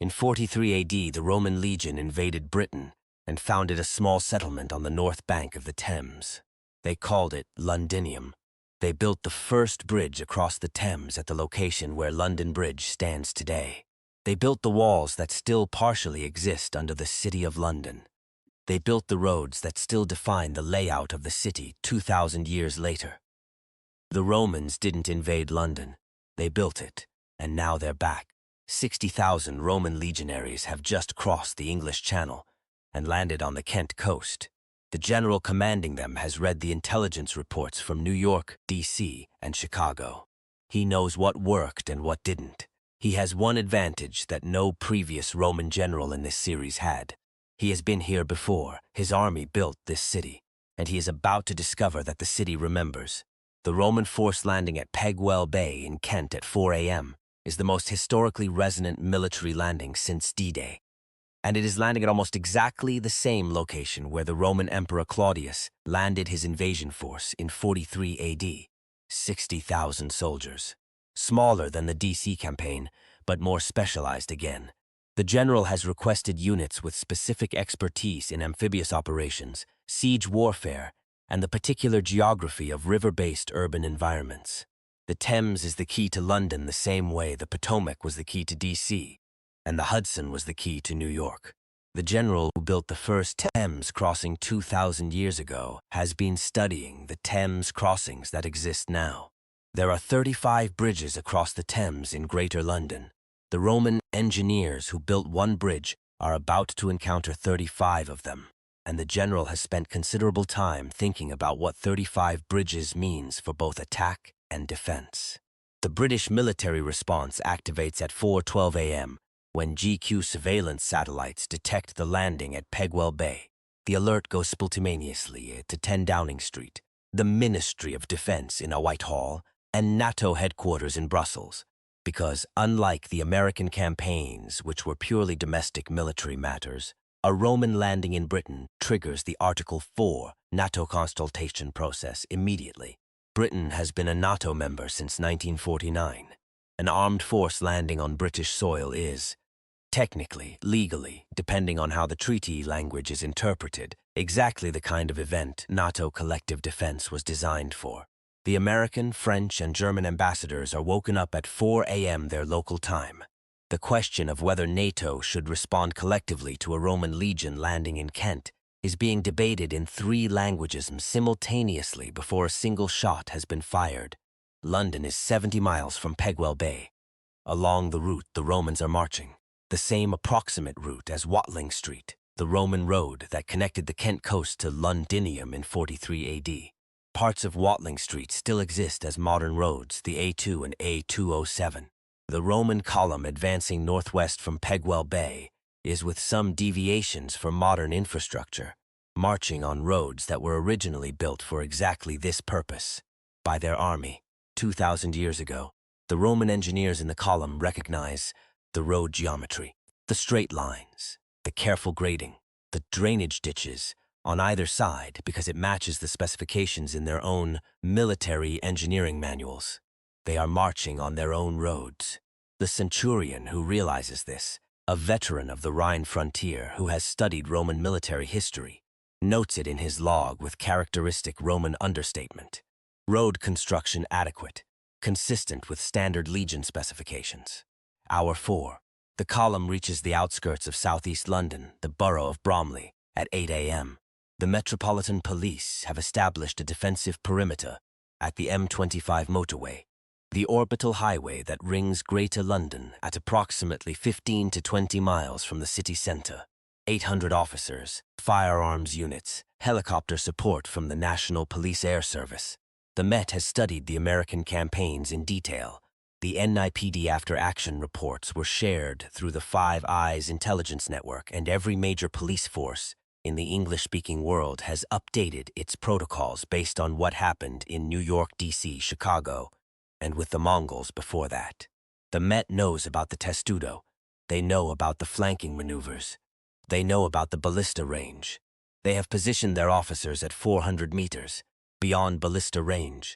In 43 AD, the Roman legion invaded Britain and founded a small settlement on the north bank of the Thames. They called it Londinium. They built the first bridge across the Thames at the location where London Bridge stands today. They built the walls that still partially exist under the City of London. They built the roads that still define the layout of the city 2,000 years later. The Romans didn't invade London. They built it, and now they're back. 60,000 Roman legionaries have just crossed the English Channel and landed on the Kent coast. The general commanding them has read the intelligence reports from New York, D.C., and Chicago. He knows what worked and what didn't. He has one advantage that no previous Roman general in this series had. He has been here before. His army built this city, and he is about to discover that the city remembers. The Roman force landing at Pegwell Bay in Kent at 4 a.m. is the most historically resonant military landing since D-Day. And it is landing at almost exactly the same location where the Roman Emperor Claudius landed his invasion force in 43 AD. 60,000 soldiers. Smaller than the DC campaign, but more specialized again. The general has requested units with specific expertise in amphibious operations, siege warfare, and the particular geography of river-based urban environments. The Thames is the key to London the same way the Potomac was the key to DC, and the Hudson was the key to New York. The general who built the first Thames crossing 2,000 years ago has been studying the Thames crossings that exist now. There are 35 bridges across the Thames in Greater London. The Roman engineers who built one bridge are about to encounter 35 of them, and the general has spent considerable time thinking about what 35 bridges means for both attack and defense. The British military response activates at 4:12 a.m. when GQ surveillance satellites detect the landing at Pegwell Bay. The alert goes simultaneously to 10 Downing Street, the Ministry of Defense in Whitehall, and NATO headquarters in Brussels, because unlike the American campaigns, which were purely domestic military matters, a Roman landing in Britain triggers the Article 4 NATO consultation process immediately. Britain has been a NATO member since 1949. An armed force landing on British soil is, technically, legally, depending on how the treaty language is interpreted, exactly the kind of event NATO collective defense was designed for. The American, French, and German ambassadors are woken up at 4 a.m. their local time. The question of whether NATO should respond collectively to a Roman legion landing in Kent is being debated in 3 languages simultaneously before a single shot has been fired. London is 70 miles from Pegwell Bay. Along the route the Romans are marching, the same approximate route as Watling Street, the Roman road that connected the Kent coast to Londinium in 43 AD. Parts of Watling Street still exist as modern roads, the A2 and A207. The Roman column advancing northwest from Pegwell Bay is, with some deviations for modern infrastructure, marching on roads that were originally built for exactly this purpose by their army. 2,000 years ago, the Roman engineers in the column recognize the road geometry, the straight lines, the careful grading, the drainage ditches on either side because it matches the specifications in their own military engineering manuals. They are marching on their own roads. The centurion who realizes this, a veteran of the Rhine frontier who has studied Roman military history, notes it in his log with characteristic Roman understatement. Road construction adequate, consistent with standard legion specifications. Hour 4. The column reaches the outskirts of southeast London, the borough of Bromley, at 8 a.m. The Metropolitan Police have established a defensive perimeter at the M25 motorway, the orbital highway that rings Greater London at approximately 15 to 20 miles from the city centre. 800 officers, firearms units, helicopter support from the National Police Air Service. The Met has studied the American campaigns in detail. The NIPD after-action reports were shared through the Five Eyes intelligence network, and every major police force in the English-speaking world has updated its protocols based on what happened in New York, D.C., Chicago, and with the Mongols before that. The Met knows about the testudo. They know about the flanking maneuvers. They know about the ballista range. They have positioned their officers at 400 meters, beyond ballista range,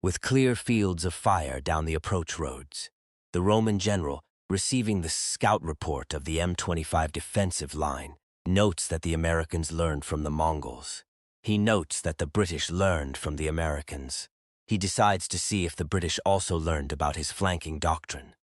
with clear fields of fire down the approach roads. The Roman general receiving the scout report of the M25 defensive line, notes that the Americans learned from the Mongols. He notes that the British learned from the Americans. He decides to see if the British also learned about his flanking doctrine.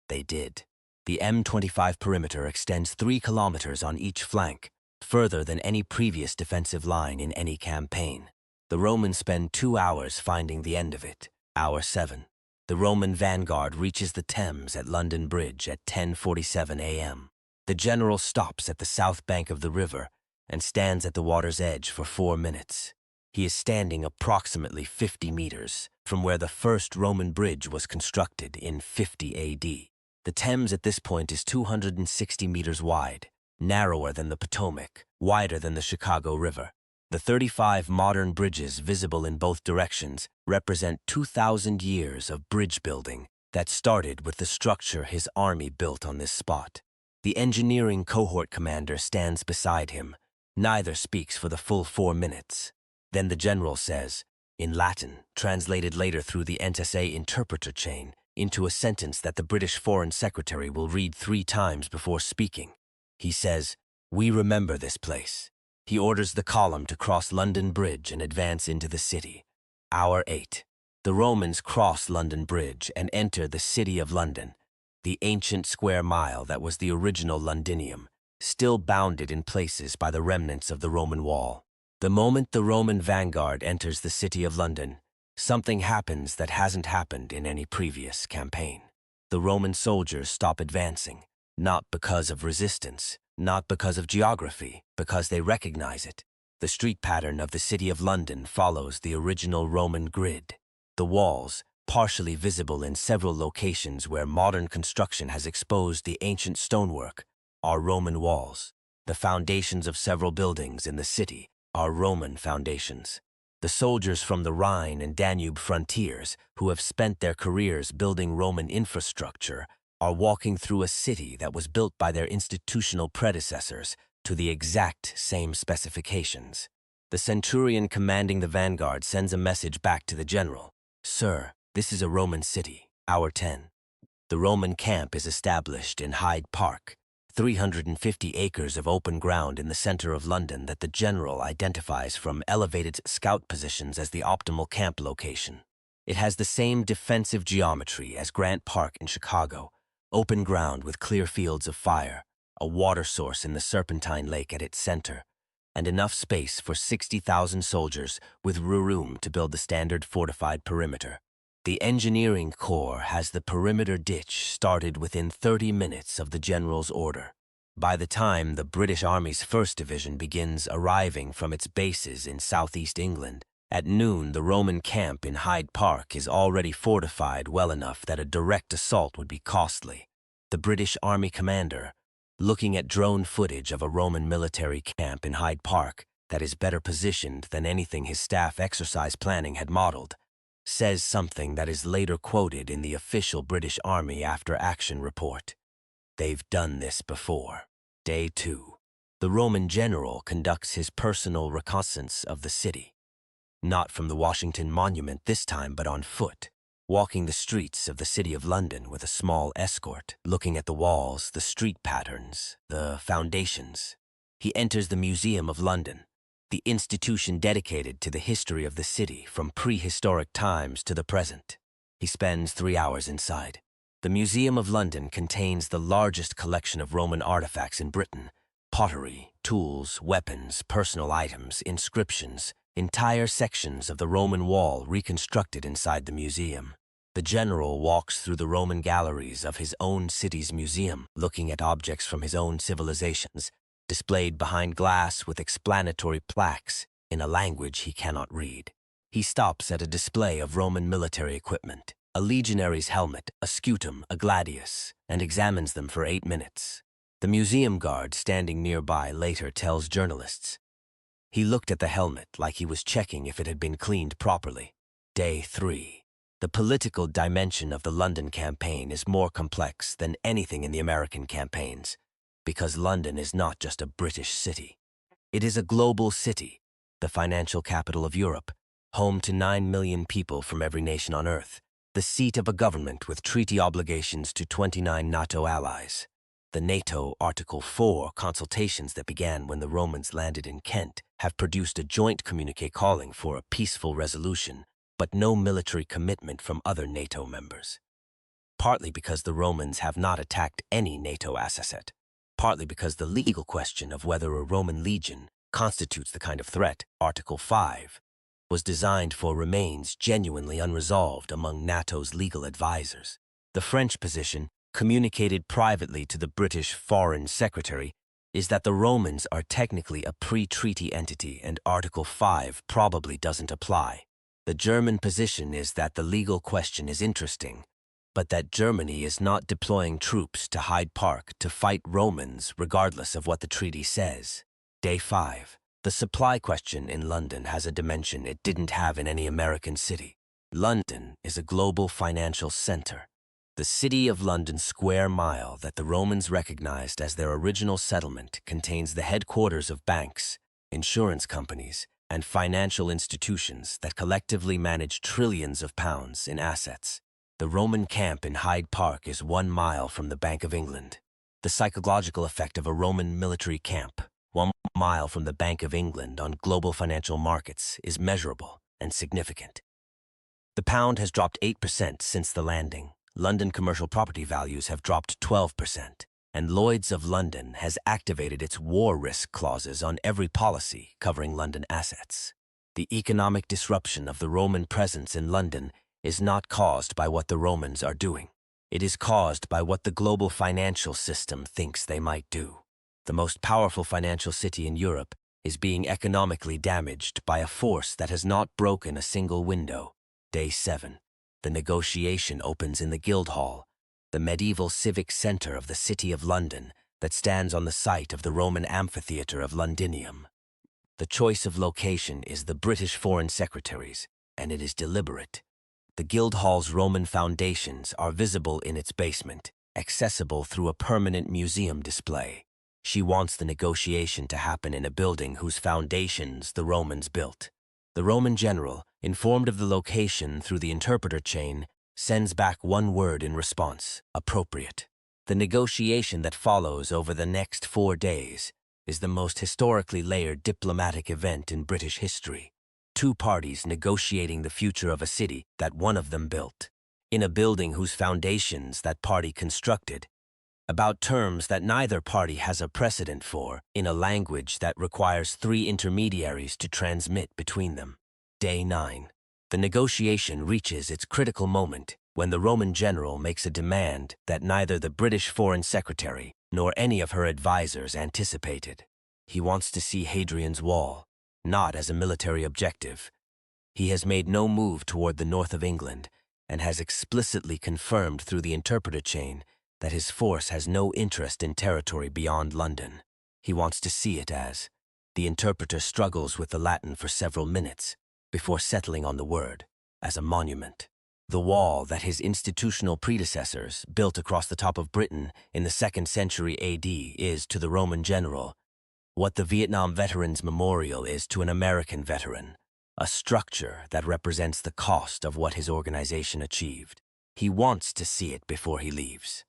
They did. The M25 perimeter extends 3 kilometers on each flank, further than any previous defensive line in any campaign. The Romans spend 2 hours finding the end of it. Hour 7. The Roman vanguard reaches the Thames at London Bridge at 10:47 a.m. The general stops at the south bank of the river and stands at the water's edge for 4 minutes. He is standing approximately 50 meters from where the first Roman bridge was constructed in 50 AD. The Thames at this point is 260 meters wide, narrower than the Potomac, wider than the Chicago River. The 35 modern bridges visible in both directions represent 2,000 years of bridge building that started with the structure his army built on this spot. The engineering cohort commander stands beside him. Neither speaks for the full 4 minutes. Then the general says, in Latin, translated later through the NSA interpreter chain, into a sentence that the British Foreign Secretary will read 3 times before speaking. He says, "We remember this place." He orders the column to cross London Bridge and advance into the city. Hour 8. The Romans cross London Bridge and enter the city of London, the ancient square mile that was the original Londinium, still bounded in places by the remnants of the Roman wall. The moment the Roman vanguard enters the city of London, something happens that hasn't happened in any previous campaign. The Roman soldiers stop advancing, not because of resistance, not because of geography, because they recognize it. The street pattern of the city of London follows the original Roman grid. The walls, partially visible in several locations where modern construction has exposed the ancient stonework, are Roman walls. The foundations of several buildings in the city are Roman foundations. The soldiers from the Rhine and Danube frontiers, who have spent their careers building Roman infrastructure, are walking through a city that was built by their institutional predecessors to the exact same specifications. The centurion commanding the vanguard sends a message back to the general. "Sir, this is a Roman city." Hour 10. The Roman camp is established in Hyde Park, 350 acres of open ground in the center of London that the general identifies from elevated scout positions as the optimal camp location. It has the same defensive geometry as Grant Park in Chicago, open ground with clear fields of fire, a water source in the Serpentine Lake at its center, and enough space for 60,000 soldiers with room to build the standard fortified perimeter. The engineering corps has the perimeter ditch started within 30 minutes of the general's order. By the time the British Army's 1st Division begins arriving from its bases in southeast England, at noon the Roman camp in Hyde Park is already fortified well enough that a direct assault would be costly. The British Army commander, looking at drone footage of a Roman military camp in Hyde Park that is better positioned than anything his staff exercise planning had modeled, says something that is later quoted in the official British Army after-action report. They've done this before. Day 2. The Roman general conducts his personal reconnaissance of the city. Not from the Washington Monument this time, but on foot, walking the streets of the city of London with a small escort, looking at the walls, the street patterns, the foundations. He enters the Museum of London, the institution dedicated to the history of the city from prehistoric times to the present. He spends 3 hours inside. The Museum of London contains the largest collection of Roman artifacts in Britain: pottery, tools, weapons, personal items, inscriptions, entire sections of the Roman wall reconstructed inside the museum. The general walks through the Roman galleries of his own city's museum, looking at objects from his own civilizations, displayed behind glass with explanatory plaques in a language he cannot read. He stops at a display of Roman military equipment, a legionary's helmet, a scutum, a gladius, and examines them for 8 minutes. The museum guard standing nearby later tells journalists, "He looked at the helmet like he was checking if it had been cleaned properly." Day 3. The political dimension of the London campaign is more complex than anything in the American campaigns, because London is not just a British city. It is a global city, the financial capital of Europe, home to 9 million people from every nation on Earth, the the seat of a government with treaty obligations to 29 NATO allies. The NATO Article 4 consultations that began when the Romans landed in Kent have produced a joint communiqué calling for a peaceful resolution, but no military commitment from other NATO members. Partly because the Romans have not attacked any NATO asset, partly because the legal question of whether a Roman legion constitutes the kind of threat, Article 5, was designed for remains genuinely unresolved among NATO's legal advisors. The French position, communicated privately to the British Foreign Secretary, is that the Romans are technically a pre-treaty entity and Article 5 probably doesn't apply. The German position is that the legal question is interesting, but that Germany is not deploying troops to Hyde Park to fight Romans regardless of what the treaty says. Day 5. The supply question in London has a dimension it didn't have in any American city. London is a global financial center. The city of London's square mile that the Romans recognized as their original settlement contains the headquarters of banks, insurance companies, and financial institutions that collectively manage trillions of pounds in assets. The Roman camp in Hyde Park is 1 mile from the Bank of England. The psychological effect of a Roman military camp, 1 mile from the Bank of England on global financial markets, is measurable and significant. The pound has dropped 8% since the landing. London commercial property values have dropped 12%, and Lloyd's of London has activated its war risk clauses on every policy covering London assets. The economic disruption of the Roman presence in London is not caused by what the Romans are doing. It is caused by what the global financial system thinks they might do. The most powerful financial city in Europe is being economically damaged by a force that has not broken a single window. Day 7. The negotiation opens in the Guildhall, the medieval civic center of the City of London that stands on the site of the Roman amphitheater of Londinium. The choice of location is the British Foreign Secretary's, and it is deliberate. The Guildhall's Roman foundations are visible in its basement, accessible through a permanent museum display. She wants the negotiation to happen in a building whose foundations the Romans built. The Roman general, informed of the location through the interpreter chain, sends back one word in response: appropriate. The negotiation that follows over the next 4 days is the most historically layered diplomatic event in British history. 2 parties negotiating the future of a city that one of them built, in a building whose foundations that party constructed, about terms that neither party has a precedent for, in a language that requires 3 intermediaries to transmit between them. Day 9. The negotiation reaches its critical moment when the Roman general makes a demand that neither the British Foreign Secretary nor any of her advisors anticipated. He wants to see Hadrian's Wall, not as a military objective. He has made no move toward the north of England and has explicitly confirmed through the interpreter chain that his force has no interest in territory beyond London. He wants to see it as. The interpreter struggles with the Latin for several minutes before settling on the word, as a monument. The wall that his institutional predecessors built across the top of Britain in the 2nd century AD is, to the Roman general, what the Vietnam Veterans Memorial is to an American veteran, a structure that represents the cost of what his organization achieved. He wants to see it before he leaves.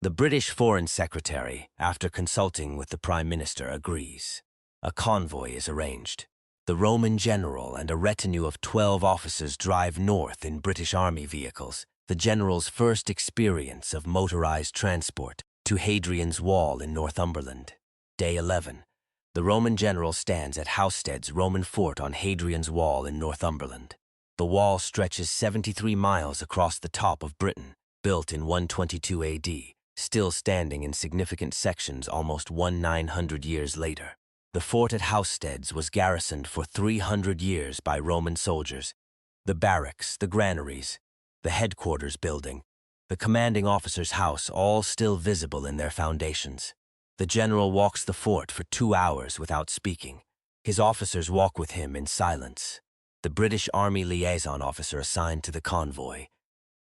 The British Foreign Secretary, after consulting with the Prime Minister, agrees. A convoy is arranged. The Roman general and a retinue of 12 officers drive north in British Army vehicles, the general's first experience of motorized transport, to Hadrian's Wall in Northumberland. Day 11. The Roman general stands at Housestead's Roman fort on Hadrian's Wall in Northumberland. The wall stretches 73 miles across the top of Britain, built in 122 AD, still standing in significant sections almost 1900 years later. The fort at Housestead's was garrisoned for 300 years by Roman soldiers. The barracks, the granaries, the headquarters building, the commanding officer's house, all still visible in their foundations. The general walks the fort for 2 hours without speaking. His officers walk with him in silence. The British Army liaison officer assigned to the convoy,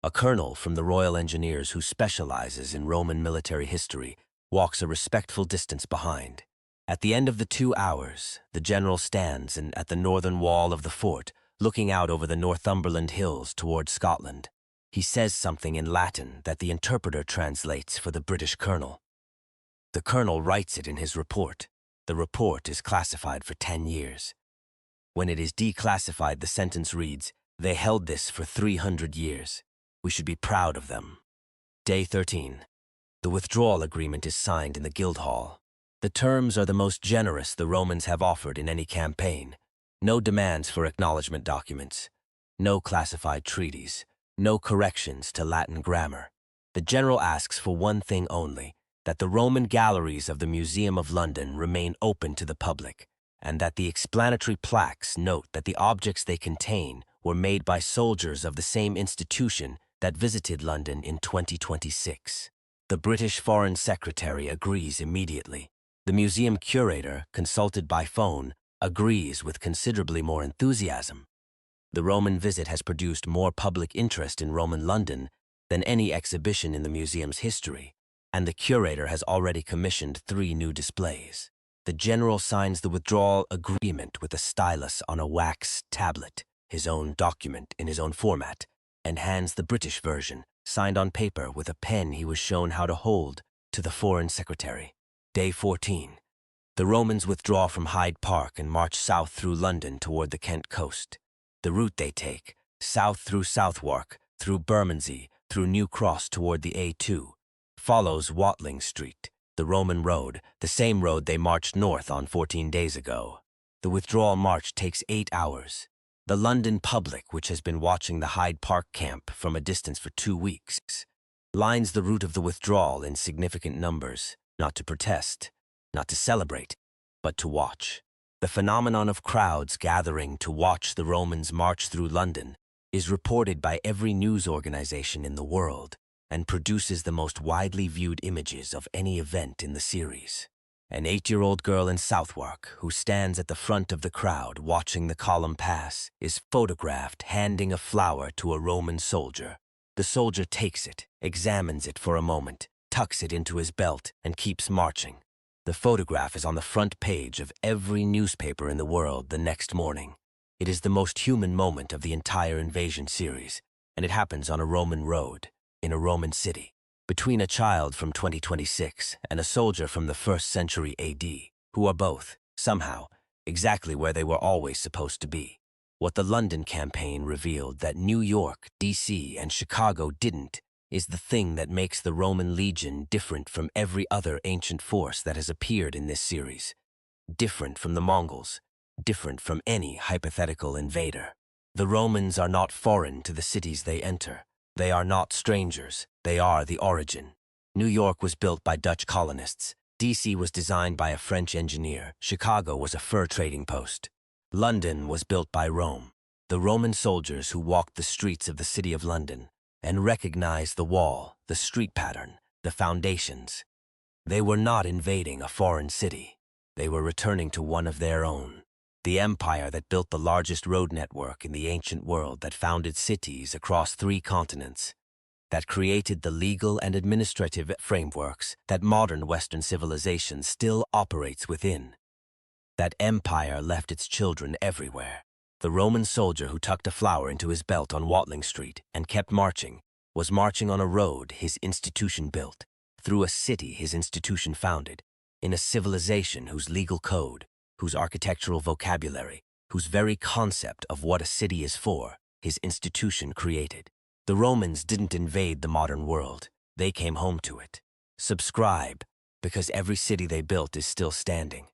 a colonel from the Royal Engineers who specializes in Roman military history, walks a respectful distance behind. At the end of the 2 hours, the general stands at the northern wall of the fort, looking out over the Northumberland hills toward Scotland. He says something in Latin that the interpreter translates for the British colonel. The colonel writes it in his report. The report is classified for 10 years. When it is declassified, the sentence reads, "They held this for 300 years. We should be proud of them." Day 13. The withdrawal agreement is signed in the Guildhall. The terms are the most generous the Romans have offered in any campaign. No demands for acknowledgement documents. No classified treaties. No corrections to Latin grammar. The general asks for one thing only, that the Roman galleries of the Museum of London remain open to the public, and that the explanatory plaques note that the objects they contain were made by soldiers of the same institution that visited London in 2026. The British Foreign Secretary agrees immediately. The museum curator, consulted by phone, agrees with considerably more enthusiasm. The Roman visit has produced more public interest in Roman London than any exhibition in the museum's history, and the curator has already commissioned 3 new displays. The general signs the withdrawal agreement with a stylus on a wax tablet, his own document in his own format, and hands the British version, signed on paper with a pen he was shown how to hold, to the Foreign Secretary. Day 14. The Romans withdraw from Hyde Park and march south through London toward the Kent coast. The route they take, south through Southwark, through Bermondsey, through New Cross toward the A2, follows Watling Street, the Roman road, the same road they marched north on 14 days ago. The withdrawal march takes 8 hours. The London public, which has been watching the Hyde Park camp from a distance for 2 weeks, lines the route of the withdrawal in significant numbers, not to protest, not to celebrate, but to watch. The phenomenon of crowds gathering to watch the Romans march through London is reported by every news organization in the world and produces the most widely viewed images of any event in the series. An 8-year-old girl in Southwark, who stands at the front of the crowd watching the column pass, is photographed handing a flower to a Roman soldier. The soldier takes it, examines it for a moment, tucks it into his belt, and keeps marching. The photograph is on the front page of every newspaper in the world the next morning. It is the most human moment of the entire invasion series, and it happens on a Roman road, in a Roman city, between a child from 2026 and a soldier from the 1st century AD, who are both, somehow, exactly where they were always supposed to be. What the London campaign revealed that New York, DC, and Chicago didn't is the thing that makes the Roman legion different from every other ancient force that has appeared in this series. Different from the Mongols, different from any hypothetical invader. The Romans are not foreign to the cities they enter. They are not strangers. They are the origin. New York was built by Dutch colonists. DC was designed by a French engineer. Chicago was a fur trading post. London was built by Rome. The Roman soldiers who walked the streets of the city of London and recognized the wall, the street pattern, the foundations. They were not invading a foreign city. They were returning to one of their own. The empire that built the largest road network in the ancient world, that founded cities across 3 continents, that created the legal and administrative frameworks that modern Western civilization still operates within. That empire left its children everywhere. The Roman soldier who tucked a flower into his belt on Watling Street and kept marching was marching on a road his institution built, through a city his institution founded, in a civilization whose legal code, whose architectural vocabulary, whose very concept of what a city is for, his institution created. The Romans didn't invade the modern world. They came home to it. Subscribe, because every city they built is still standing.